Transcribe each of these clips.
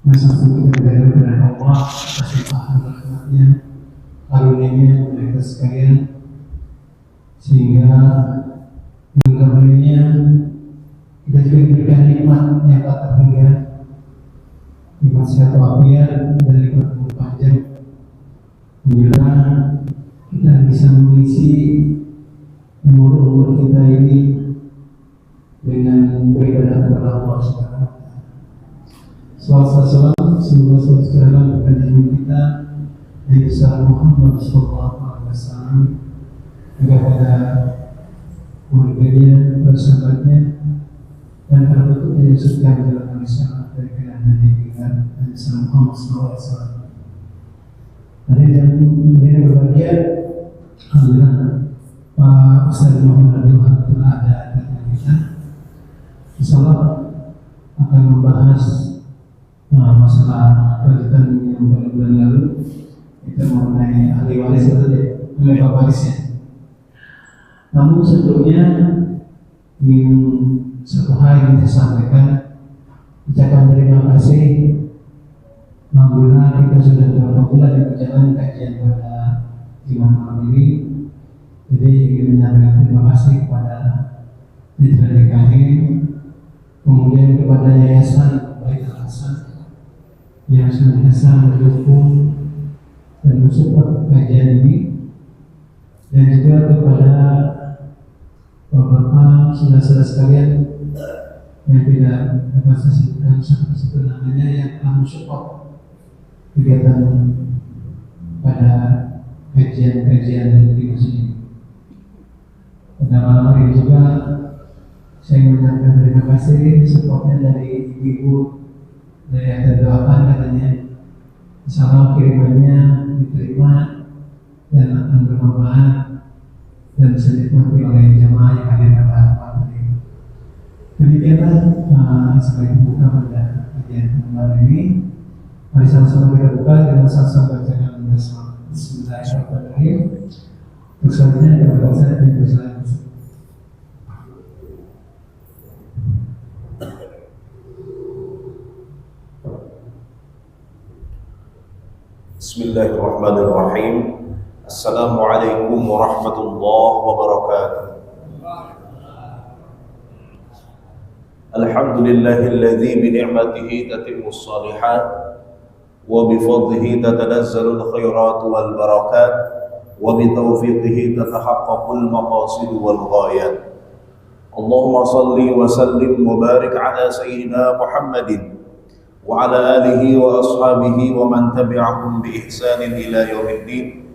Masa kita berdoa kepada Allah atas limpahan rahmatnya, karunia-Nya mereka sekalian, sehingga dengan karunia kita juga diberikan nikmat yang tak terhingga, nikmat sehat walafiat dan nikmat umur panjang. Bila kita bisa mengisi umur kita ini dengan beribadah kepada Allah Subhanahu wa Ta'ala. Salam semoga selalu kepada kita Nabi besar Muhammad sallallahu alaihi wasallam, juga pada keluarganya, para sahabatnya, dan para pengikutnya yang sudah menjalankan risalah dari keadaan kita Nabi Muhammad sallallahu alaihi wasallam. Hari yang berbahagia, alhamdulillah Pak Ustaz Muhammad Abdul Wahab telah ada di kita. Insyaallah akan membahas masalah kelanjutan yang pada bulan lalu, kita mengenai ahli waris mengenai bab warisnya. Namun sebelumnya ingin satu hal yang saya sampaikan, ucapan terima kasih. Alhamdulillah kita sudah beberapa bulan yang berjalan kajian pada Imam malam ini. Jadi ingin menyampaikan terima kasih kepada Mitra DKI, kemudian kepada Yayasan Bait Al-Hasan yang senantiasa mendukung dan mensupport kajian ini, dan juga kepada beberapa saudara-saudara sekalian yang tidak dapat saya sebutkan satu-satu namanya, yang telah mensupport kegiatan pada kajian di masjid ini. Pada malam hari juga saya mengucapkan terima kasih supportnya dari ibu dari ada doakan katanya, insyaallah kirimannya diterima dan akan bermanfaat dan bisa dinikmati oleh jemaah yang hadir pada malam ini. Demikianlah sebagai pembuka pada kajian malam ini. Mari sama-sama kita buka dengan sama-sama bacakan Bismillahirrahmanirrahim. Untuk selanjutnya kita baca dan bersalam. Bismillahirrahmanirrahim. Assalamualaikum warahmatullahi wabarakatuh. Alhamdulillahilladzi bi ni'matihi tatimmus shalihat wa bi fadlihi tatanazzalul khairat wal barakat wa bi taufiqihi tatahaqqaqul maqasid wal ghayat. Allahumma shalli wa sallim wa barik ala sayyidina Muhammadin wa ala alihi wa ashabihi wa man tabi'ahum bi ihsanin ila yaumiddin.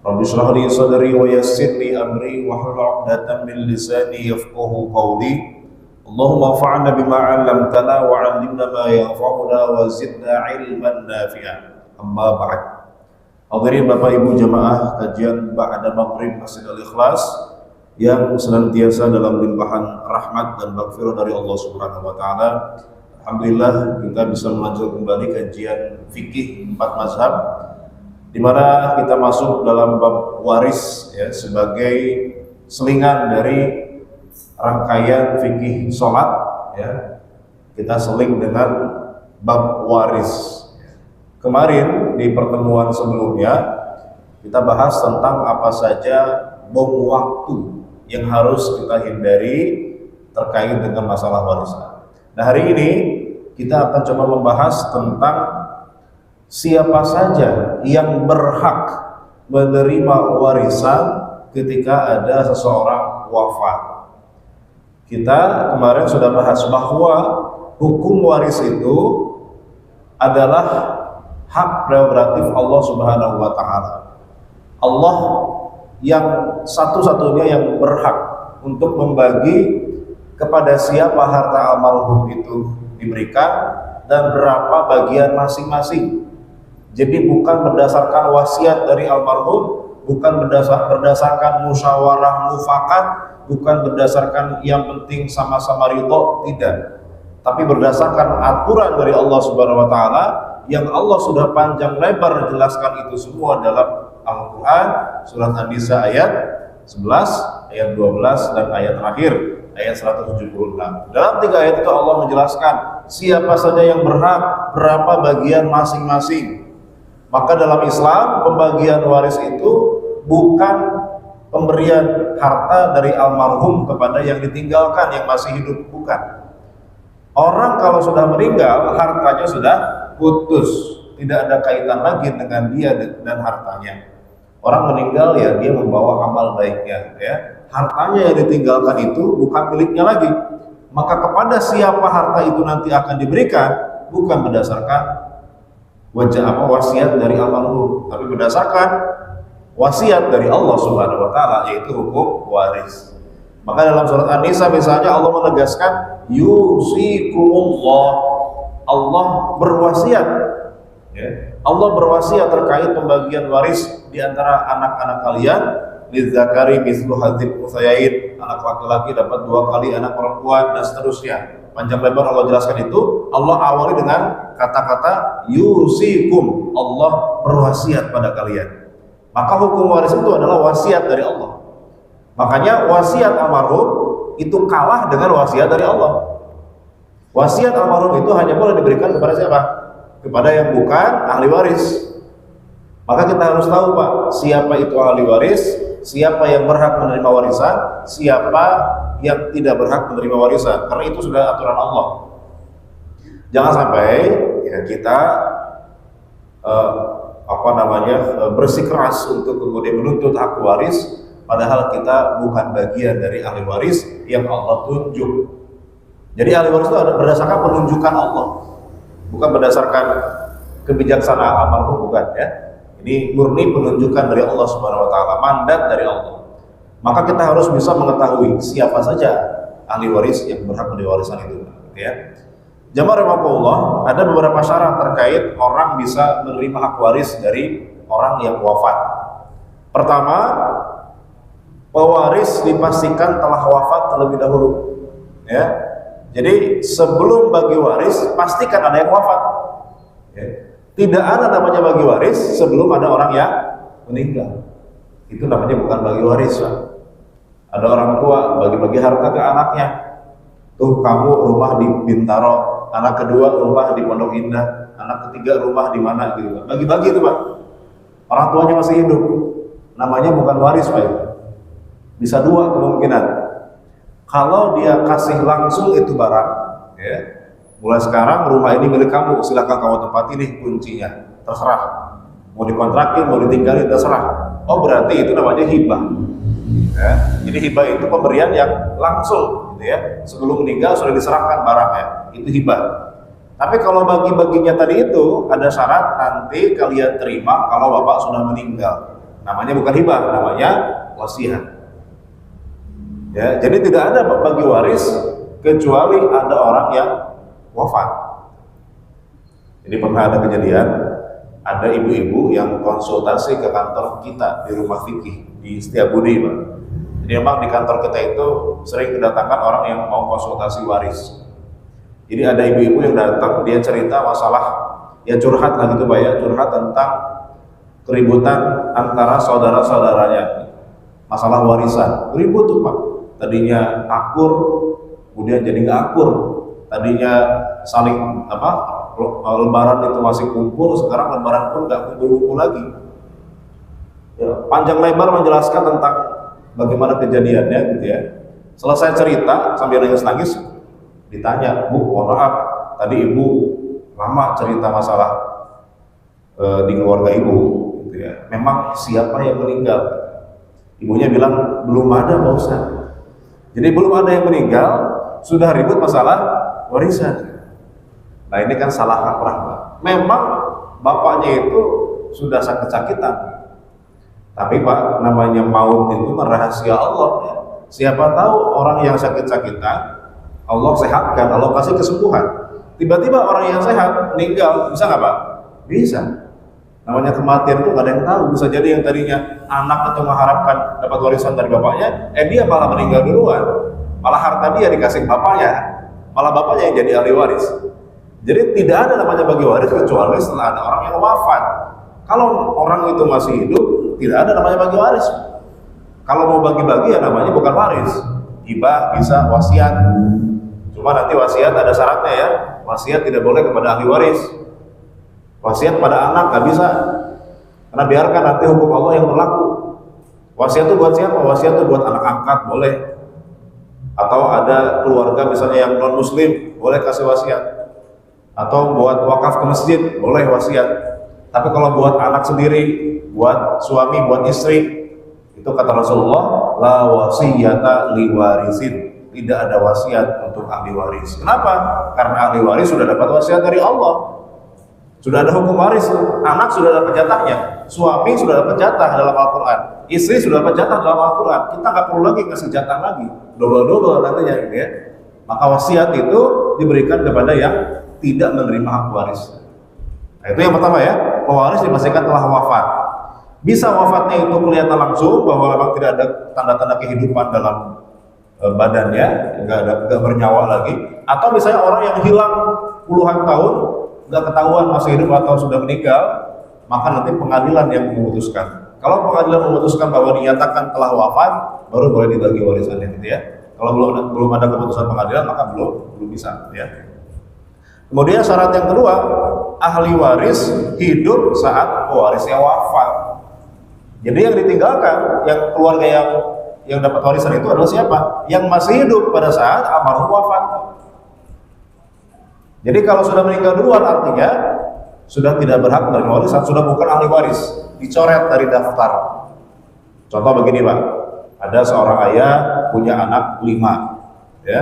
Rabbi shrah li sadri wa yassir li amri wa hlul 'uqdatam min lisani yafqahu qawli. Allahumma fa'alna bima 'allamtana wa 'allimna ma yanfa'una wa zidna 'ilman nafi'an. Amma ba'd. Hadirin Bapak Ibu jemaah kajian ba'da maghrib Masjid Al-Ikhlas yang senantiasa dalam limpahan rahmat dan maghfirah dari Allah Subhanahu wa taala. Alhamdulillah kita bisa melanjutkan kembali kajian fikih 4 mazhab, di mana kita masuk dalam bab waris ya, sebagai selingan dari rangkaian fikih sholat ya. Kita seling dengan bab waris. Kemarin di pertemuan sebelumnya kita bahas tentang apa saja bom waktu yang harus kita hindari terkait dengan masalah warisan. Nah, hari ini kita akan coba membahas tentang siapa saja yang berhak menerima warisan ketika ada seseorang wafat. Kita kemarin sudah bahas bahwa hukum waris itu adalah hak prerogatif Allah Subhanahu wa taala. Allah yang satu-satunya yang berhak untuk membagi kepada siapa harta almarhum itu diberikan dan berapa bagian masing-masing. Jadi bukan berdasarkan wasiat dari almarhum, bukan berdasarkan musyawarah mufakat, bukan berdasarkan yang penting sama-sama ridho, tidak. Tapi berdasarkan aturan dari Allah Subhanahu wa taala yang Allah sudah panjang lebar jelaskan itu semua dalam Al-Qur'an, surat An-Nisa ayat 11, ayat 12 dan ayat terakhir ayat 176. Dalam 3 ayat itu Allah menjelaskan siapa saja yang berhak, berapa bagian masing-masing. Maka dalam Islam pembagian waris itu bukan pemberian harta dari almarhum kepada yang ditinggalkan yang masih hidup, bukan. Orang kalau sudah meninggal hartanya sudah putus, tidak ada kaitan lagi dengan dia dan hartanya. Orang meninggal ya dia membawa amal baiknya, ya. Hartanya yang ditinggalkan itu bukan miliknya lagi. Maka kepada siapa harta itu nanti akan diberikan bukan berdasarkan wasiat dari almarhum, tapi berdasarkan wasiat dari Allah Subhanahu wa taala, yaitu hukum waris. Maka dalam surat An-Nisa misalnya Allah menegaskan yusikumullah, Allah berwasiat, ya. Allah berwasiat terkait pembagian waris di antara anak-anak kalian, lidzakari mithlu hadzil unthayain, anak laki-laki dapat 2 kali anak perempuan, dan seterusnya. Panjang lebar Allah jelaskan itu. Allah awali dengan kata-kata yusikum, Allah berwasiat pada kalian. Maka hukum waris itu adalah wasiat dari Allah. Makanya wasiat almarhum itu kalah dengan wasiat dari Allah. Wasiat almarhum itu hanya boleh diberikan kepada siapa? Kepada yang bukan ahli waris. Maka kita harus tahu, Pak, siapa itu ahli waris, siapa yang berhak menerima warisan, siapa yang tidak berhak menerima warisan. Karena itu sudah aturan Allah. Jangan sampai ya kita bersikeras untuk kemudian menuntut hak waris, padahal kita bukan bagian dari ahli waris yang Allah tunjuk. Jadi ahli waris itu berdasarkan penunjukan Allah, bukan berdasarkan kebijaksanaan almarhum, bukan, ya. Ini murni penunjukan dari Allah Subhanahu wa taala, mandat dari Allah. Maka kita harus bisa mengetahui siapa saja ahli waris yang berhak menerima warisan itu, ya. Jamaah rahimakumullah, ada beberapa syarat terkait orang bisa menerima hak waris dari orang yang wafat. Pertama, pewaris dipastikan telah wafat terlebih dahulu, ya. Jadi sebelum bagi waris pastikan ada yang wafat, ya. Tidak ada namanya bagi waris sebelum ada orang yang meninggal. Itu namanya bukan bagi waris, Pak. Ada orang tua bagi-bagi harta ke anaknya. Tuh kamu rumah di Bintaro, anak kedua rumah di Pondok Indah, anak ketiga rumah di mana gitu. Bagi-bagi itu, Pak. Orang tuanya masih hidup. Namanya bukan waris, Pak. Bisa 2 kemungkinan. Kalau dia kasih langsung itu barang, ya. Mulai sekarang rumah ini milik kamu, silakan kamu tempati nih kuncinya, terserah. Mau dikontrakin, mau ditinggalin, terserah. Oh, berarti itu namanya hibah. Ya. Jadi hibah itu pemberian yang langsung, gitu ya. Sebelum meninggal sudah diserahkan barangnya, itu hibah. Tapi kalau bagi-baginya tadi itu ada syarat, nanti kalian terima kalau bapak sudah meninggal. Namanya bukan hibah, namanya wasiat. Ya, jadi tidak ada bagi waris kecuali ada orang yang wafat. Jadi pernah ada kejadian, ada ibu-ibu yang konsultasi ke kantor kita di rumah fikih di Setiabudi, Pak. Jadi memang di kantor kita itu sering kedatangan orang yang mau konsultasi waris. Jadi ada ibu-ibu yang datang, dia cerita masalah, ya curhat lah gitu, Pak, ya, curhat tentang keributan antara saudara-saudaranya, masalah warisan. Ribut tuh, Pak. Tadinya akur, kemudian jadi nggak akur. Tadinya saling lebaran itu masih kumpul, sekarang lebaran pun nggak kumpul-kumpul lagi. Ya, panjang lebar menjelaskan tentang bagaimana kejadiannya, gitu ya. Selesai cerita sambil nangis-nangis, ditanya, Bu, mohon maaf, tadi ibu lama cerita masalah di keluarga ibu, gitu ya. Memang siapa yang meninggal? Ibunya bilang belum ada, Pak Ustaz. Jadi belum ada yang meninggal, sudah ribut masalah warisan. Nah ini kan salah kaprah, Pak. Memang bapaknya itu sudah sakit-sakitan, tapi Pak, namanya maut itu rahasia Allah, ya. Siapa tahu orang yang sakit-sakitan Allah sehatkan, Allah kasih kesembuhan. Tiba-tiba orang yang sehat meninggal, bisa nggak, Pak? Bisa. Namanya kematian itu nggak ada yang tahu. Bisa jadi yang tadinya anak atau mengharapkan dapat warisan dari bapaknya, dia malah meninggal duluan. Malah harta dia dikasih bapaknya, malah bapaknya yang jadi ahli waris. Jadi tidak ada namanya bagi waris kecuali setelah ada orang yang wafat. Kalau orang itu masih hidup, tidak ada namanya bagi waris. Kalau mau bagi-bagi ya namanya bukan waris. Hibah bisa, wasiat. Cuma nanti wasiat ada syaratnya, ya. wasiat tidak boleh kepada ahli waris. Wasiat pada anak nggak bisa, karena biarkan nanti hukum Allah yang berlaku. Wasiat itu buat siapa? Wasiat itu buat anak angkat boleh, atau ada keluarga misalnya yang non muslim boleh kasih wasiat, atau buat wakaf ke masjid boleh wasiat. Tapi kalau buat anak sendiri, buat suami, buat istri, itu kata Rasulullah, la wasiyata liwarisin, tidak ada wasiat untuk ahli waris. Kenapa? Karena ahli waris sudah dapat wasiat dari Allah, sudah ada hukum waris. Anak sudah dapat jatahnya, suami sudah dapat jatah dalam Al-Quran, istri sudah dapat jatah dalam Al-Quran. Kita nggak perlu lagi ngasih jatah lagi, double-double nantinya gitu ya. Maka wasiat itu diberikan kepada yang tidak menerima hak waris. Nah, itu yang pertama ya, pewaris dipastikan telah wafat. Bisa wafatnya itu kelihatan langsung bahwa memang tidak ada tanda-tanda kehidupan dalam badannya, nggak bernyawa lagi. Atau misalnya orang yang hilang puluhan tahun, nggak ketahuan masih hidup atau sudah meninggal, maka nanti pengadilan yang memutuskan. Kalau pengadilan memutuskan bahwa dinyatakan telah wafat, baru boleh dibagi warisannya gitu ya. Kalau belum ada keputusan pengadilan, maka belum bisa ya. Kemudian syarat yang kedua, ahli waris hidup saat pewarisnya wafat. Jadi yang ditinggalkan, yang keluarga yang dapat warisan itu adalah siapa? Yang masih hidup pada saat almarhum wafat. Jadi kalau sudah meninggal duluan, artinya sudah tidak berhak menerima warisan, sudah bukan ahli waris, dicoret dari daftar. Contoh begini Pak, ada seorang ayah punya anak 5, ya.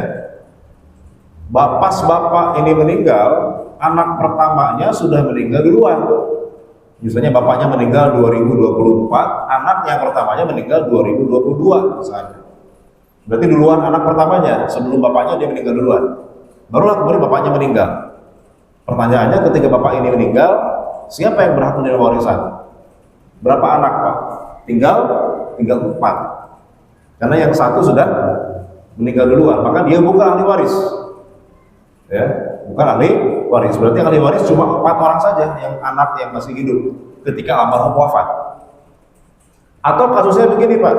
Pas bapak ini meninggal, anak pertamanya sudah meninggal duluan. Misalnya bapaknya meninggal 2024, anak yang pertamanya meninggal 2022 misalnya. Berarti duluan anak pertamanya, sebelum bapaknya dia meninggal duluan. Barulah kemudian bapaknya meninggal. Pertanyaannya, ketika bapak ini meninggal, siapa yang berhak menerima warisan? Berapa anak Pak? Tinggal 4. Karena yang satu sudah meninggal duluan, maka dia bukan ahli waris. Ya, bukan ahli waris. Berarti ahli waris cuma 4 orang saja, yang anak yang masih hidup ketika almarhum wafat. Atau kasusnya begini Pak,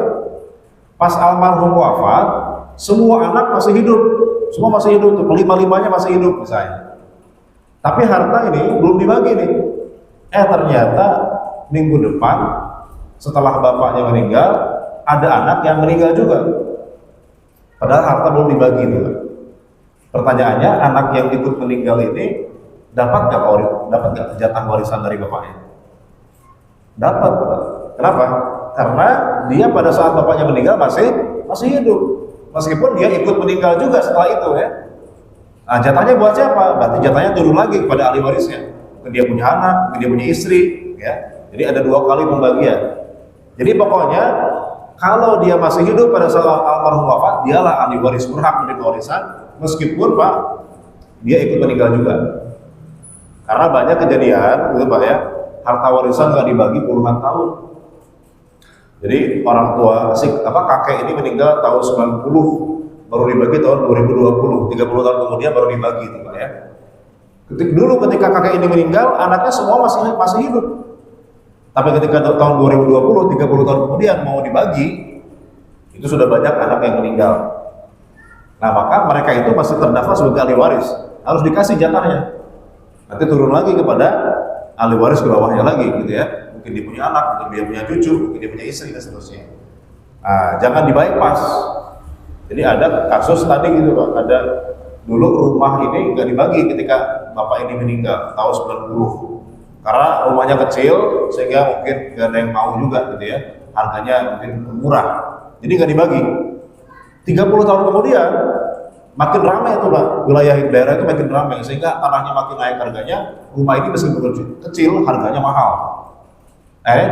pas almarhum wafat, semua anak masih hidup, semua masih hidup, 5-5-nya masih hidup misalnya. Tapi harta ini belum dibagi nih. Ternyata minggu depan setelah bapaknya meninggal, ada anak yang meninggal juga. Padahal harta belum dibagi itu. Pertanyaannya, anak yang ikut meninggal ini dapat nggak jatah warisan dari bapaknya? Dapat. Kenapa? Karena dia pada saat bapaknya meninggal masih hidup. Meskipun dia ikut meninggal juga setelah itu ya. Nah, jatahnya buat siapa? Berarti jatahnya turun lagi kepada ahli warisnya. Mungkin dia punya anak, mungkin dia punya istri, ya. Jadi ada 2 kali pembagian. Jadi pokoknya kalau dia masih hidup pada saat almarhum wafat, dialah ahli waris, berhak menerima warisan, meskipun Pak dia ikut meninggal juga. Karena banyak kejadian, gitu Pak ya, harta warisan nggak dibagi puluhan tahun. Jadi orang tua kakek ini meninggal tahun 90, baru dibagi tahun 2020, 30 tahun kemudian baru dibagi itu Pak ya. Ketika kakek ini meninggal, anaknya semua masih hidup. Tapi ketika tahun 2020, 30 tahun kemudian mau dibagi, itu sudah banyak anak yang meninggal. Nah, maka mereka itu masih terdaftar sebagai ahli waris, harus dikasih jatahnya. Nanti turun lagi kepada ahli waris ke bawahnya lagi gitu ya. Mungkin dia punya anak, mungkin dia punya cucu, mungkin dia punya istri dan seterusnya. Nah, jangan di-bypass. Jadi ada kasus tadi gitu Pak, ada dulu rumah ini nggak dibagi ketika bapak ini meninggal tahun 90. Karena rumahnya kecil sehingga mungkin nggak ada yang mau juga gitu ya, harganya mungkin murah, jadi nggak dibagi. 30 tahun kemudian makin ramai itu Pak, wilayah daerah itu makin ramai sehingga tanahnya makin naik harganya, rumah ini meskipun kecil harganya mahal.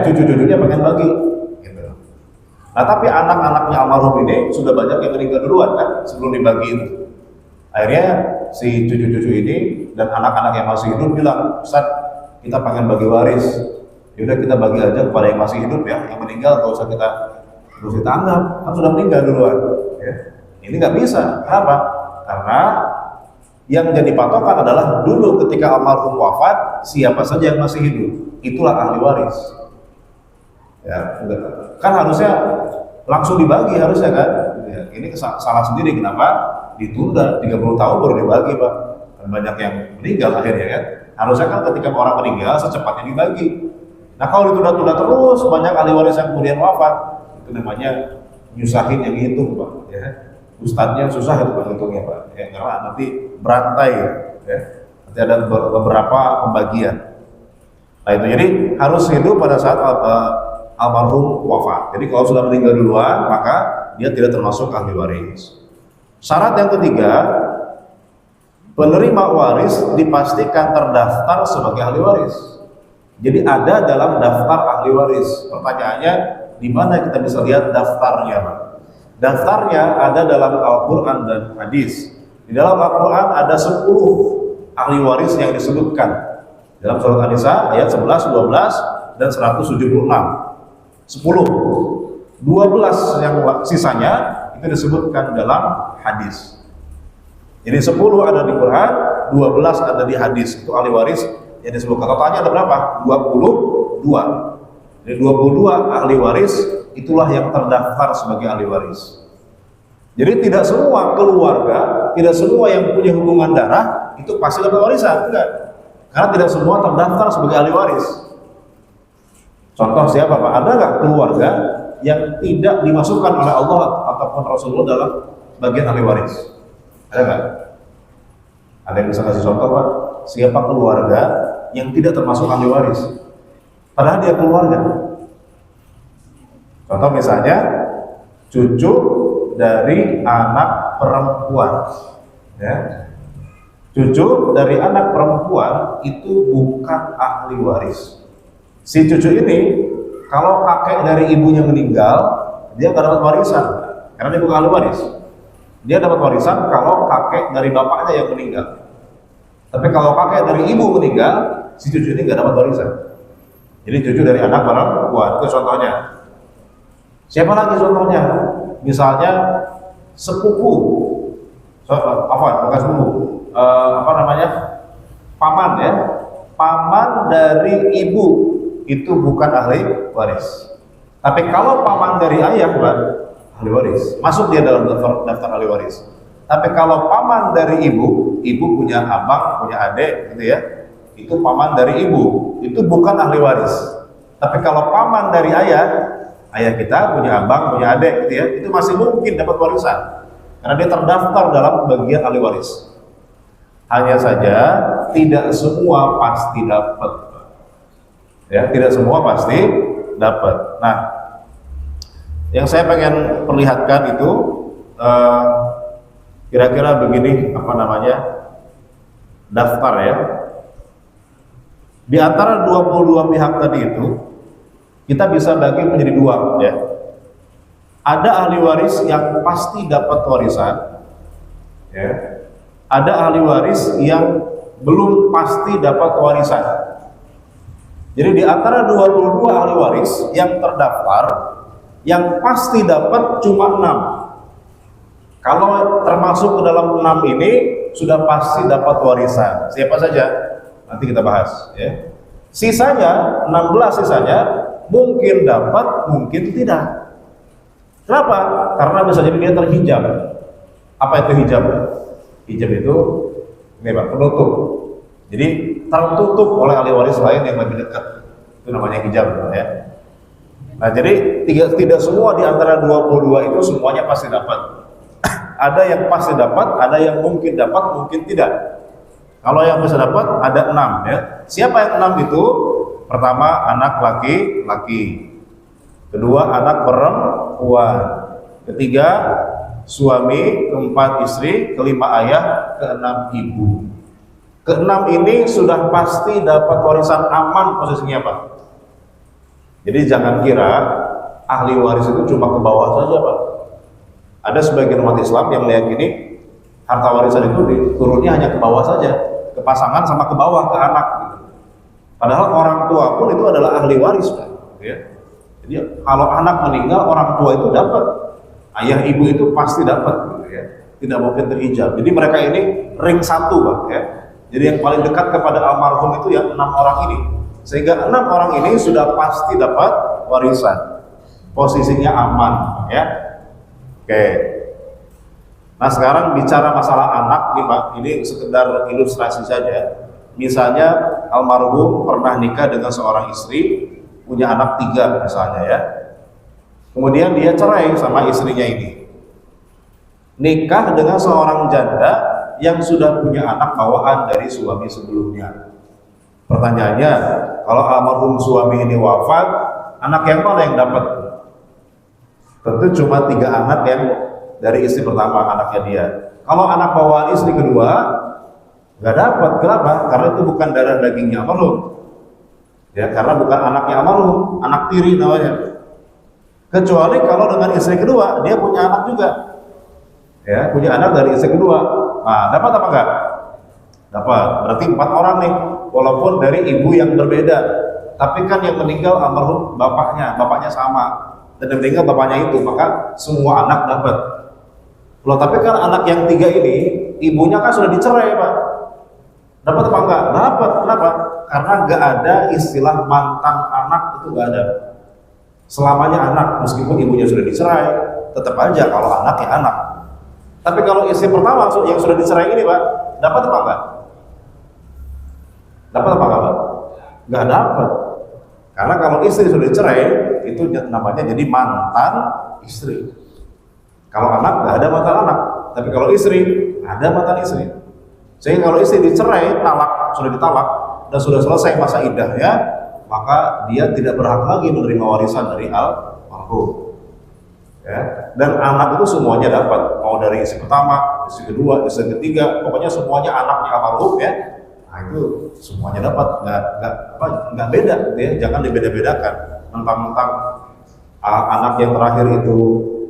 Cucu-cucunya pengen bagi gitu. Nah tapi anak-anaknya almarhum ini sudah banyak yang meninggal duluan kan sebelum dibagi itu. Akhirnya si cucu-cucu ini dan anak-anak yang masih hidup bilang, Ustaz, kita pengen bagi waris, yaudah kita bagi aja kepada yang masih hidup ya, yang meninggal gak usah kita anggap, kan sudah meninggal duluan ya. Ini nggak bisa, kenapa? Karena yang jadi patokan adalah dulu ketika almarhum wafat, siapa saja yang masih hidup, itulah ahli waris ya. Kan harusnya langsung dibagi harusnya kan ya. Ini salah sendiri, kenapa? Ditunda 30 tahun baru dibagi Pak. banyak yang meninggal akhirnya kan. Harusnya kan ketika orang meninggal secepatnya dibagi. Nah kalau ditunda-tunda terus banyak ahli waris yang kemudian wafat, itu namanya nyusahin yang hitung Pak. Ya. Ustadznya susah itu Pak hitungnya Pak. Ya, karena nanti berantai ya. Nanti ada beberapa pembagian. Nah itu jadi harus hidup pada saat almarhum wafat. Jadi kalau sudah meninggal duluan maka dia tidak termasuk ahli waris. Syarat yang ketiga, penerima waris dipastikan terdaftar sebagai ahli waris. Jadi ada dalam daftar ahli waris. Pertanyaannya, di mana kita bisa lihat daftarnya Pak? Daftarnya ada dalam Al-Quran dan hadis. Di dalam Al-Quran ada 10 ahli waris yang disebutkan dalam surat An-Nisa ayat 11, 12, dan 176. 10. 12 yang sisanya itu disebutkan dalam hadis. Jadi 10 ada di Quran, 12 ada di hadis. Itu ahli waris yang disebutkan. Totalnya ada berapa? 22. Jadi 22 ahli waris itulah yang terdaftar sebagai ahli waris. Jadi tidak semua keluarga, tidak semua yang punya hubungan darah itu pasti dapat warisan, enggak. Karena tidak semua terdaftar sebagai ahli waris. Contoh siapa Pak? Ada nggak keluarga yang tidak dimasukkan oleh Allah ataupun Rasulullah dalam bagian ahli waris? Ada nggak? Ada yang bisa kasih contoh Pak? Siapa keluarga yang tidak termasuk ahli waris? Padahal dia keluarga. Contoh misalnya cucu dari anak perempuan, ya. Cucu dari anak perempuan itu bukan ahli waris. Si cucu ini kalau kakek dari ibunya meninggal, dia nggak dapat warisan karena dia bukan ahli waris. Dia dapat warisan kalau kakek dari bapaknya yang meninggal. Tapi kalau kakek dari ibu meninggal, si cucu ini nggak dapat warisan. Jadi cucu dari anak perempuan itu contohnya. Siapa lagi contohnya? Misalnya sepupu, bukan sepupu, paman ya, paman dari ibu itu bukan ahli waris. Tapi kalau paman dari ayah Pak, ahli waris, masuk dia dalam daftar ahli waris. Tapi kalau paman dari ibu punya abang, punya adik, gitu ya, itu paman dari ibu, itu bukan ahli waris. Tapi kalau paman dari ayah kita punya abang, punya adik, gitu ya, itu masih mungkin dapat warisan karena dia terdaftar dalam bagian ahli waris. Hanya saja tidak semua pasti dapat, ya, tidak semua pasti dapat. Nah, yang saya pengen perlihatkan itu kira-kira begini, daftar ya. Di antara 22 pihak tadi itu kita bisa bagi menjadi dua ya. Ada ahli waris yang pasti dapat warisan ya. Ada ahli waris yang belum pasti dapat warisan. Jadi di antara 22 ahli waris yang terdaftar, yang pasti dapat cuma 6. Kalau termasuk ke dalam 6 ini sudah pasti dapat warisan. Siapa saja? Nanti kita bahas ya. Sisanya 16 sisanya mungkin dapat, mungkin tidak. Kenapa? Karena bisa jadi dia terhijab. Apa itu hijab? Hijab itu ini Pak, penutup. Jadi tertutup oleh ahli waris lain yang lebih dekat. Itu namanya hijab ya. Nah, jadi tidak semua di antara 22 itu semuanya pasti dapat. Ada yang pasti dapat, ada yang mungkin dapat, mungkin tidak. Kalau yang bisa dapat ada 6 ya. Siapa yang 6 itu? Pertama anak laki-laki, kedua anak perempuan, ketiga suami, keempat istri, kelima ayah, keenam ibu. Keenam ini sudah pasti dapat warisan, aman posisinya Pak. Jadi jangan kira ahli waris itu cuma ke bawah saja Pak. Ada sebagian umat Islam yang meyakini harta warisan itu turunnya hanya ke bawah saja, ke pasangan sama ke bawah, ke anak gitu. Padahal orang tua pun itu adalah ahli waris Pak, ya. Jadi kalau anak meninggal orang tua itu dapat, ayah ibu itu pasti dapat, gitu ya. Tidak mungkin terhijab. Jadi mereka ini ring satu Pak, ya. Jadi yang paling dekat kepada almarhum itu yang 6 orang ini. Sehingga 6 orang ini sudah pasti dapat warisan. Posisinya aman, ya. Oke. Nah sekarang bicara masalah anak nih Pak, ini sekedar ilustrasi saja. Misalnya almarhum pernah nikah dengan seorang istri, punya anak 3 misalnya ya. Kemudian dia cerai sama istrinya ini. Nikah dengan seorang janda yang sudah punya anak bawaan dari suami sebelumnya. Pertanyaannya, kalau almarhum suami ini wafat, anak yang mana yang dapat? Tentu cuma 3 anak yang dari istri pertama, anaknya dia. Kalau anak bawaan istri kedua, nggak dapat. Kenapa? Karena itu bukan darah dagingnya almarhum. Ya, karena bukan anaknya almarhum, anak tiri namanya. Kecuali kalau dengan istri kedua, dia punya anak juga. Ya, punya anak dari istri kedua. Nah, dapat apa enggak? Dapat. Berarti 4 orang nih, walaupun dari ibu yang berbeda. Tapi kan yang meninggal almarhum bapaknya sama. Dan yang meninggal bapaknya itu, maka semua anak dapat. Loh, tapi kan anak yang 3 ini, ibunya kan sudah dicerai, Pak. Dapat apa enggak? Dapat. Kenapa? Karena enggak ada istilah mantan anak, itu enggak ada. Selamanya anak, meskipun ibunya sudah dicerai, tetap aja kalau anak ya anak. Tapi kalau istri pertama yang sudah dicerai ini, Pak, dapat apa enggak? Dapat apa enggak, Pak? Enggak dapat. Karena kalau istri sudah dicerai, itu namanya jadi mantan istri. Kalau anak nggak ada mantan anak, tapi kalau istri ada mantan istri. Sehingga kalau istri dicerai, sudah ditalak dan sudah selesai masa iddahnya, maka dia tidak berhak lagi menerima warisan dari almarhum. Ya. Dan anak itu semuanya dapat, mau dari istri pertama, istri kedua, istri ketiga, pokoknya semuanya anaknya almarhum ya. Nah itu semuanya dapat, nggak beda, gitu ya. Jangan dibeda-bedakan. Mentang-mentang anak yang terakhir itu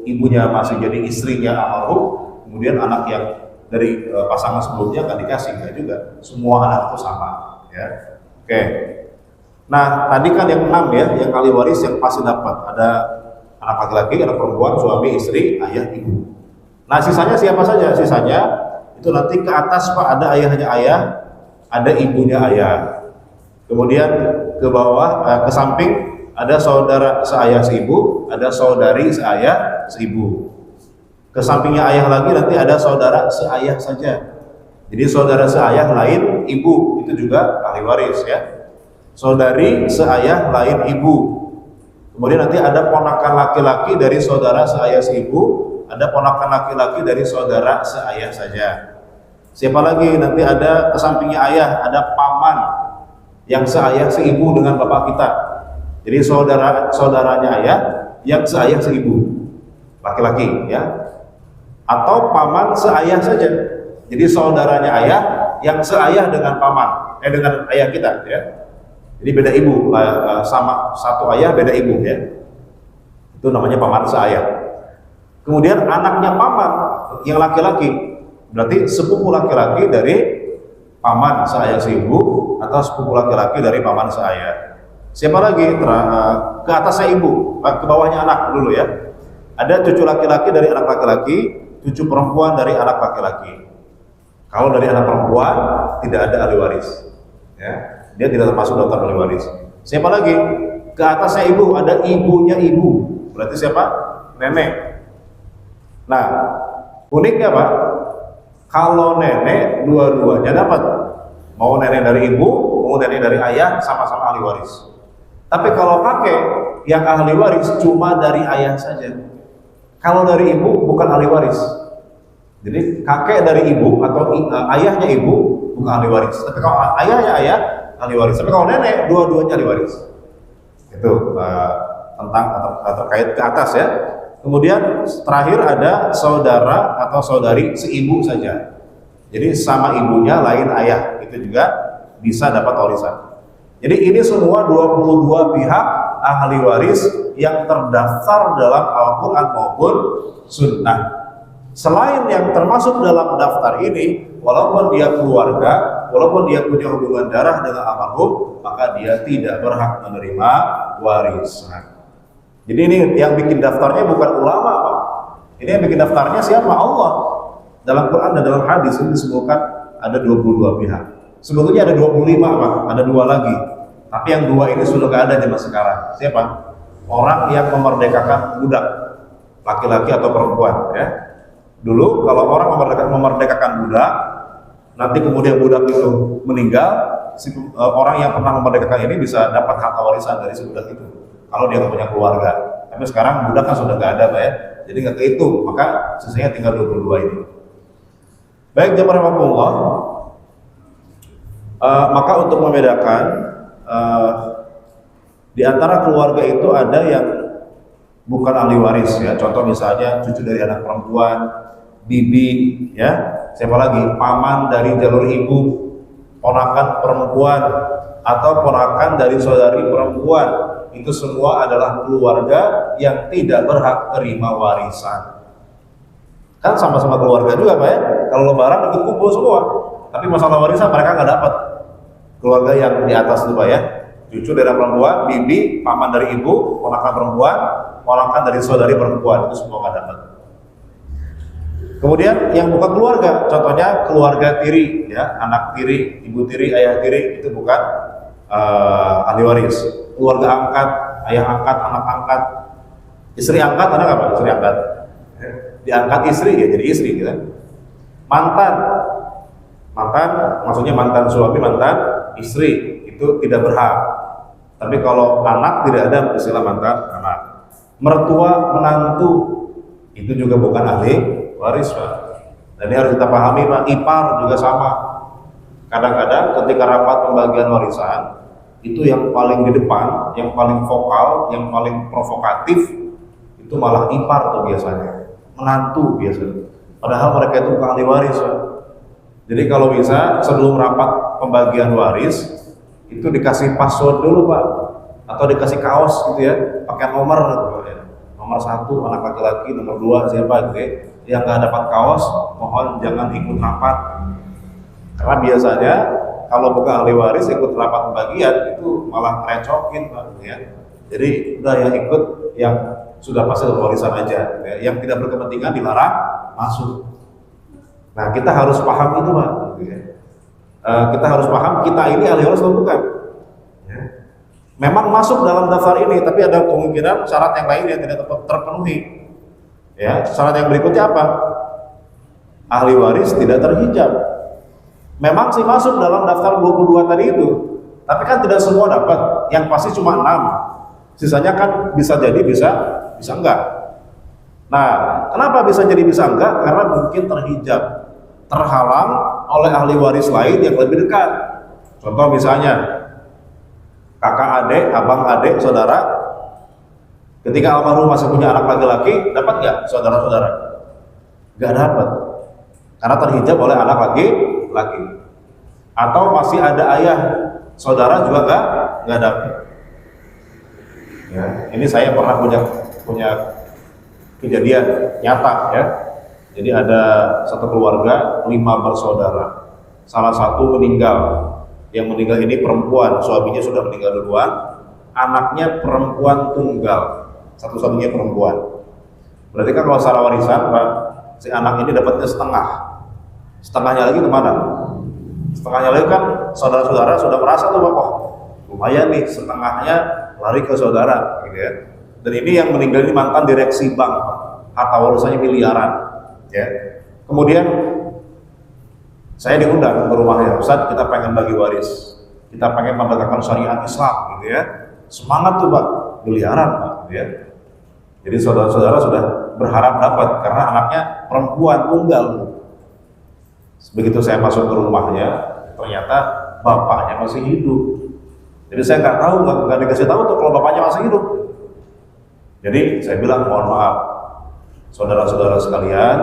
ibunya masih jadi istrinya almarhum, kemudian anak yang dari pasangan sebelumnya nggak dikasih, nggak juga. Semua anak itu sama, ya. Oke. Nah tadi kan yang 6 ya, yang ahli waris yang pasti dapat ada anak laki-laki, anak perempuan, suami, istri, ayah, ibu. Nah sisanya siapa saja? Sisanya itu nanti ke atas Pak, ada ayahnya ayah, ada ibunya ayah. Kemudian ke bawah, ke samping ada saudara seayah seibu, ada saudari seayah seibu. Ke sampingnya ayah lagi nanti ada saudara seayah saja. Jadi saudara seayah lain ibu, itu juga ahli waris ya. Saudari seayah lain ibu. Kemudian nanti ada ponakan laki-laki dari saudara seayah seibu, ada ponakan laki-laki dari saudara seayah saja. Siapa lagi? Nanti ada ke sampingnya ayah, ada paman yang seayah seibu dengan bapak kita. Jadi saudaranya ayah yang seayah seibu, laki-laki ya. Atau paman seayah saja. Jadi saudaranya ayah yang seayah dengan paman, dengan ayah kita ya. Jadi beda ibu, sama satu ayah beda ibu ya. Itu namanya paman seayah. Kemudian anaknya paman yang laki-laki, berarti sepupu laki-laki dari paman seayah seibu atau sepupu laki-laki dari paman seayah. Siapa lagi? Ke atasnya ibu, ke bawahnya anak dulu ya. Ada cucu laki-laki dari anak laki-laki, cucu perempuan dari anak laki-laki. Kalau dari anak perempuan tidak ada ahli waris, ya. Dia tidak termasuk daftar ahli waris. Siapa lagi? Ke atasnya ibu, ada ibunya ibu. Berarti siapa? Nenek. Nah, uniknya Pak, kalau nenek dua-duanya dapat. Mau nenek dari ibu, mau nenek dari ayah, sama-sama ahli waris. Tapi kalau kakek yang ahli waris cuma dari ayah saja. Kalau dari ibu bukan ahli waris. Jadi kakek dari ibu atau ayahnya ibu bukan ahli waris. Tapi kalau ayahnya ayah ahli waris. Tapi kalau nenek dua-duanya ahli waris. Itu tentang terkait ke atas ya. Kemudian terakhir ada saudara atau saudari seibu saja. Jadi sama ibunya lain ayah, itu juga bisa dapat warisan. Jadi ini semua 22 pihak ahli waris yang terdaftar dalam Al-Quran maupun Sunnah. Selain yang termasuk dalam daftar ini, walaupun dia keluarga, walaupun dia punya hubungan darah dengan almarhum, maka dia tidak berhak menerima warisan. Jadi ini yang bikin daftarnya bukan ulama, Pak. Ini yang bikin daftarnya siapa? Allah. Dalam Quran dan dalam hadis ini disebutkan ada 22 pihak. Sebetulnya ada 25, Pak. Ada 2 lagi. Tapi yang 2 ini sudah gak ada zaman sekarang. Siapa? Orang yang memerdekakan budak, laki-laki atau perempuan, ya. Dulu kalau orang memerdekakan budak, nanti kemudian budak itu meninggal, orang yang pernah memerdekakan ini bisa dapat harta warisan dari si budak itu kalau dia nggak punya keluarga. Tapi sekarang budak kan sudah nggak ada, Pak ya, jadi nggak kehitung, maka sisanya tinggal 22 ini. Baik, jemaah rahmatullah, maka untuk membedakan di antara keluarga itu ada yang bukan ahli waris ya. Contoh misalnya cucu dari anak perempuan, bibi ya, siapa lagi, paman dari jalur ibu, ponakan perempuan atau ponakan dari saudari perempuan, itu semua adalah keluarga yang tidak berhak terima warisan. Kan sama-sama keluarga juga, Pak ya. Kalau lebaran ikut kumpul semua, tapi masalah warisan mereka nggak dapat. Keluarga yang di atas itu, Pak ya, cucu dari perempuan, bibi, paman dari ibu, ponakan perempuan, ponakan dari saudari perempuan, itu semua nggak dapat. Kemudian yang bukan keluarga, contohnya keluarga tiri, ya, anak tiri, ibu tiri, ayah tiri, itu bukan ahli waris. Keluarga angkat, ayah angkat, anak angkat, istri angkat, ada nggak Pak? Istri angkat, diangkat istri ya jadi istri, gitu. Mantan, maksudnya mantan suami, mantan istri, itu tidak berhak. Tapi kalau anak tidak ada istilah mantan anak. Mertua, menantu, itu juga bukan ahli waris, Pak. Dan ini harus kita pahami, Pak. Ipar juga sama. Kadang-kadang ketika rapat pembagian warisan, itu yang paling di depan, yang paling vokal, yang paling provokatif, itu malah ipar tuh biasanya, menantu biasanya. Padahal mereka itu bukan ahli waris, Pak. Jadi kalau bisa sebelum rapat pembagian waris, itu dikasih password dulu, Pak, atau dikasih kaos gitu ya, pakai nomor gitu ya. Nomor 1 anak laki-laki, nomor 2 siapa gitu ya. Yang nggak dapat kaos, mohon jangan ikut rapat. Karena biasanya kalau bukan ahli waris ikut rapat pembagian itu malah recokin, Pak, gitu ya. Jadi udah ya ikut yang sudah pasti warisan aja, ya. Yang tidak berkepentingan dilarang masuk. Nah, kita harus paham itu, Pak, gitu ya. Kita harus paham kita ini ahli waris atau bukan. Ya. Memang masuk dalam daftar ini, tapi ada kemungkinan syarat yang lain yang tidak terpenuhi. Ya, syarat yang berikutnya apa? Ahli waris tidak terhijab. Memang sih masuk dalam daftar 22 tadi itu, tapi kan tidak semua dapat. Yang pasti cuma 6. Sisanya kan bisa jadi bisa enggak. Nah, kenapa bisa jadi bisa enggak? Karena mungkin terhijab, terhalang oleh ahli waris lain yang lebih dekat. Contoh misalnya kakak adik, abang adik, saudara. Ketika almarhum masih punya anak laki-laki, dapat nggak saudara-saudara? Nggak dapat, karena terhijab oleh anak laki-laki. Atau masih ada ayah, saudara juga nggak dapat. Ya, ini saya pernah punya kejadian nyata ya. Jadi ada satu keluarga 5 bersaudara. Salah satu meninggal. Yang meninggal ini perempuan, suaminya sudah meninggal duluan. Anaknya perempuan tunggal, satu-satunya perempuan. Berarti kan kalau secara warisan, Pak, si anak ini dapatnya setengah. Setengahnya lagi kemana? Setengahnya lagi kan saudara-saudara sudah merasa tuh, Pak, lumayan nih, setengahnya lari ke saudara, gitu ya. Dan ini yang meninggal ini mantan direksi bank, harta warisannya miliaran. Ya. Kemudian saya diundang ke rumahnya, Ustaz, kita pengen bagi waris, kita pengen memegangkan syariat Islam, gitu ya. Semangat tuh, Pak, miliaran, Pak, gitu ya. Jadi saudara-saudara sudah berharap dapat karena anaknya perempuan tunggal. Begitu saya masuk ke rumahnya, ternyata bapaknya masih hidup. Jadi saya nggak tahu, nggak dikasih tahu tuh kalau bapaknya masih hidup. Jadi saya bilang, mohon maaf, saudara-saudara sekalian,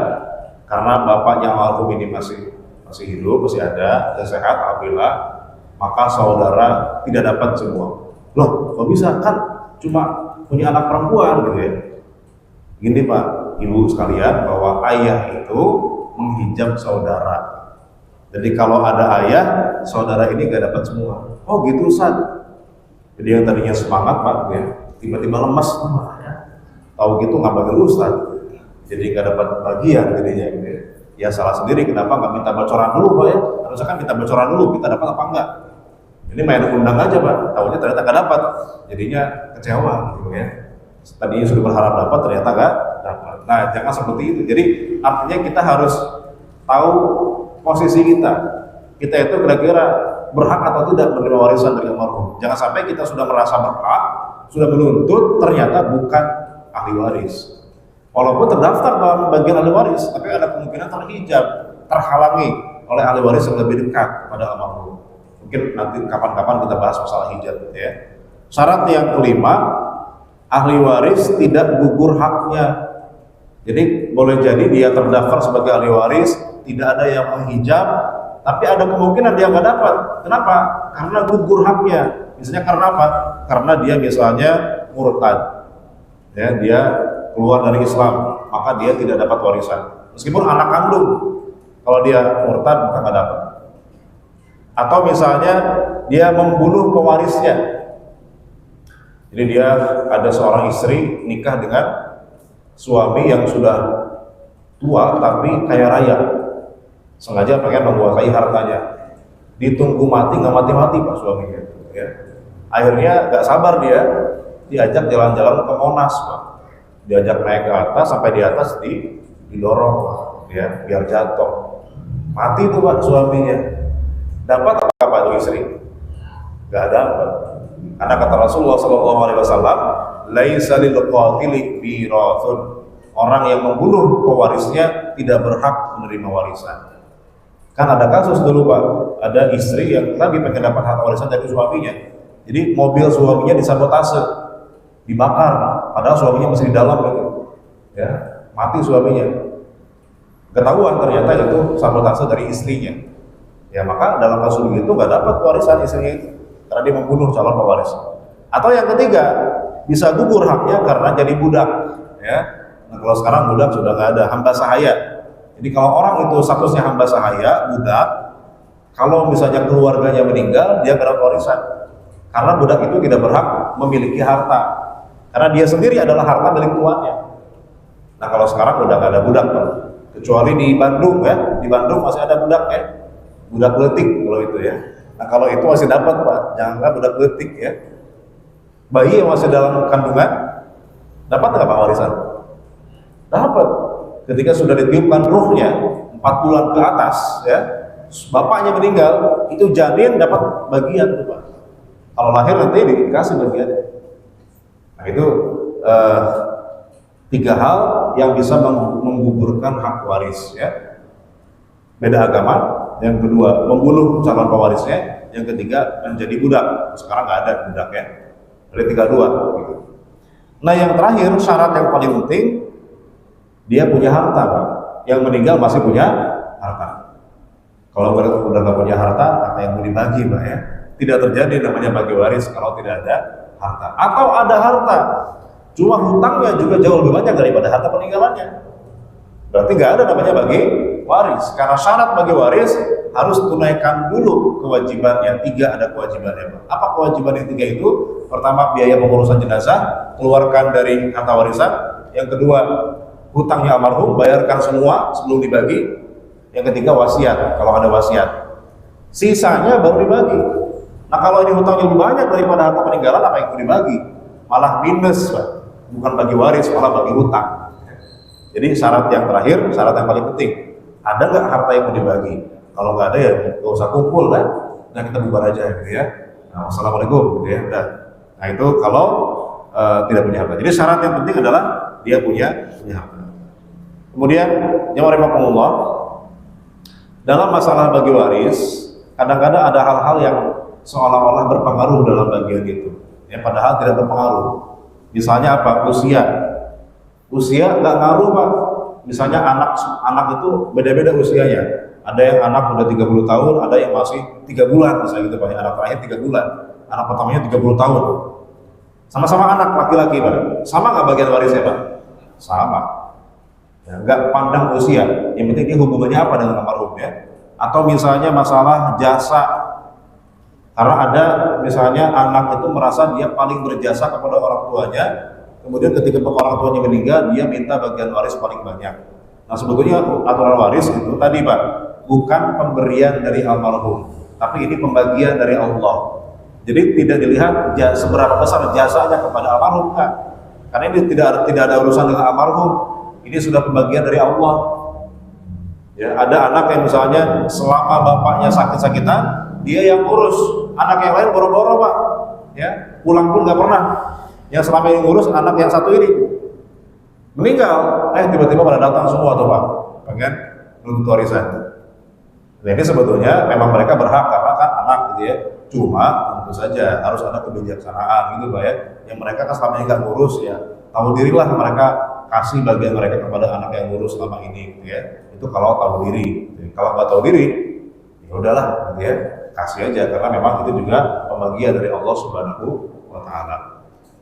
karena bapaknya almarhum ini masih hidup, masih ada, dan sehat, alhamdulillah, maka saudara tidak dapat semua. Loh, kok bisa? Kan cuma punya anak perempuan, gitu ya. Gini, Pak, ibu sekalian, bahwa ayah itu menghijab saudara. Jadi kalau ada ayah, saudara ini gak dapat semua. Oh gitu, Ustaz. Jadi yang tadinya semangat, Pak, ya, tiba-tiba lemas, ya. Tahu gitu nggak bagi Ustaz. Jadi nggak dapat bagian jadinya, gitu ya. Ya salah sendiri, kenapa nggak minta bocoran dulu, Pak, ya? Harusnya kan minta bocoran dulu, kita dapat apa enggak. Ini main undang aja, Pak, tahunya ternyata nggak dapat, jadinya kecewa, gitu ya. Tadinya sudah berharap dapat, ternyata nggak dapat. Nah, jangan seperti itu. Jadi artinya kita harus tahu posisi kita. Kita itu kira-kira berhak atau tidak menerima warisan dari almarhum. Jangan sampai kita sudah merasa berhak, sudah menuntut, ternyata bukan ahli waris. Walaupun terdaftar dalam bagian ahli waris, tapi ada kemungkinan terhijab, terhalangi oleh ahli waris yang lebih dekat pada almarhum. Mungkin nanti kapan-kapan kita bahas masalah hijab, ya. Syarat yang kelima, ahli waris tidak gugur haknya. Jadi boleh jadi dia terdaftar sebagai ahli waris, tidak ada yang menghijab, tapi ada kemungkinan dia nggak dapat. Kenapa? Karena gugur haknya. Misalnya karena apa? Karena dia misalnya murtad, ya, dia keluar dari Islam, maka dia tidak dapat warisan. Meskipun anak kandung, kalau dia murtad maka nggak dapat. Atau misalnya dia membunuh pewarisnya. Jadi dia ada seorang istri nikah dengan suami yang sudah tua tapi kaya raya, sengaja pengen menguasai hartanya. Ditunggu mati nggak mati-mati pak suaminya, ya. Akhirnya nggak sabar dia, diajak jalan-jalan ke Monas pak, diajak naik ke atas, sampai di atas didorong pak, ya, biar jatuh. Mati tuh pak suaminya. Dapat apa tuh istri? Nggak dapat. Karena kata Rasulullah SAW, laisa lil qatili mirathun. Orang yang membunuh pewarisnya tidak berhak menerima warisan. Kan ada kasus dulu pak, ada istri yang lagi pengen dapat hak warisan dari suaminya. Jadi mobil suaminya disabotase, dibakar, padahal suaminya masih di dalam gitu, ya, mati suaminya. Ketahuan ternyata itu sabotase dari istrinya. Ya maka dalam kasus begitu nggak dapat warisan istrinya itu, karena dia membunuh calon pewaris. Atau yang ketiga, bisa gugur haknya karena jadi budak, ya. Nah, kalau sekarang budak sudah nggak ada, hamba sahaya. Jadi kalau orang itu statusnya hamba sahaya, budak, kalau misalnya keluarganya meninggal, dia dapat warisan. Karena budak itu tidak berhak memiliki harta, karena dia sendiri adalah harta milik tuannya. Nah kalau sekarang udah nggak ada budak, Pak. Kecuali di Bandung, ya. Di Bandung masih ada budak, ya. Budak letik kalau itu, ya. Nah kalau itu masih dapat pak, jangan budak letik, ya. Bayi yang masih dalam kandungan dapat nggak pak warisan? Dapat. Ketika sudah ditiupkan ruhnya 4 bulan ke atas, ya, bapaknya meninggal, itu janin dapat bagian tuh pak. Kalau lahir nanti dikasih bagiannya. Nah itu 3 hal yang bisa menggugurkan hak waris, ya. Beda agama, yang kedua membunuh calon pewarisnya, yang ketiga menjadi budak. Sekarang nggak ada budak, ya. Dari 32 gitu. Nah yang terakhir, syarat yang paling penting, dia punya harta pak. Yang meninggal masih punya harta. Kalau udah nggak punya harta, apa yang mau dibagi pak, ya. Tidak terjadi namanya bagi waris kalau tidak ada harta. Atau ada harta, cuma hutangnya juga jauh lebih banyak daripada harta peninggalannya. Berarti nggak ada namanya bagi waris. Karena syarat bagi waris harus tunaikan dulu kewajibannya. 3 ada kewajibannya. Apa kewajiban yang 3 itu? Pertama, biaya pengurusan jenazah, keluarkan dari harta warisan. Yang kedua, hutangnya almarhum, bayarkan semua sebelum dibagi. Yang ketiga, wasiat, kalau ada wasiat. Sisanya baru dibagi. Nah kalau ini hutangnya lebih banyak daripada harta peninggalan, apa yang mau dibagi? Malah minus, Pak. Bukan bagi waris, malah bagi hutang. Jadi syarat yang terakhir, syarat yang paling penting, ada nggak harta yang mau dibagi? Kalau nggak ada ya nggak usah kumpul kan, nah kita bubar aja gitu ya. Nah, wassalamualaikum gitu ya. Udah. Nah itu kalau tidak punya harta. Jadi syarat yang penting adalah dia punya harta. Kemudian yang rahimakumullah, dalam masalah bagi waris, kadang-kadang ada hal-hal yang seolah-olah berpengaruh dalam bagian itu, ya padahal tidak berpengaruh. Misalnya apa? Usia nggak ngaruh pak. Misalnya anak itu beda-beda usianya. Ada yang anak udah 30 tahun, ada yang masih 3 bulan misalnya gitu pak. Anak terakhir 3 bulan, anak pertamanya 30 tahun. Sama-sama anak laki-laki pak. Sama nggak bagian warisnya pak? Sama. Ya, nggak pandang usia. Yang penting dia hubungannya apa dengan almarhum ya. Atau misalnya masalah jasa. Karena ada misalnya anak itu merasa dia paling berjasa kepada orang tuanya. Kemudian ketika orang tuanya meninggal, dia minta bagian waris paling banyak. Nah sebetulnya aturan waris itu tadi pak, bukan pemberian dari almarhum, tapi ini pembagian dari Allah. Jadi tidak dilihat seberapa besar jasanya kepada almarhum kan. Karena ini tidak ada urusan dengan almarhum. Ini sudah pembagian dari Allah. Ya, ada anak yang misalnya selama bapaknya sakit-sakitan, dia yang ngurus. Anak yang lain boro-boro, Pak. Ya, pulang pun nggak pernah. Yang selama ini ngurus anak yang satu ini meninggal, tiba-tiba pada datang semua tuh, Pak. Pengen nuntut warisan. Nah, ini sebetulnya memang mereka berhak karena kan anak gitu ya. Cuma tentu saja harus ada kebijaksanaan gitu, Pak ya. Yang mereka kan selama ini nggak ngurus ya, tahu dirilah mereka kasih bagian mereka kepada anak yang ngurus selama ini gitu ya. Itu kalau tahu diri. Kalau nggak tahu diri, ya udahlah gitu ya, kasih aja karena memang itu juga pembagian dari Allah Subhanahu wa taala.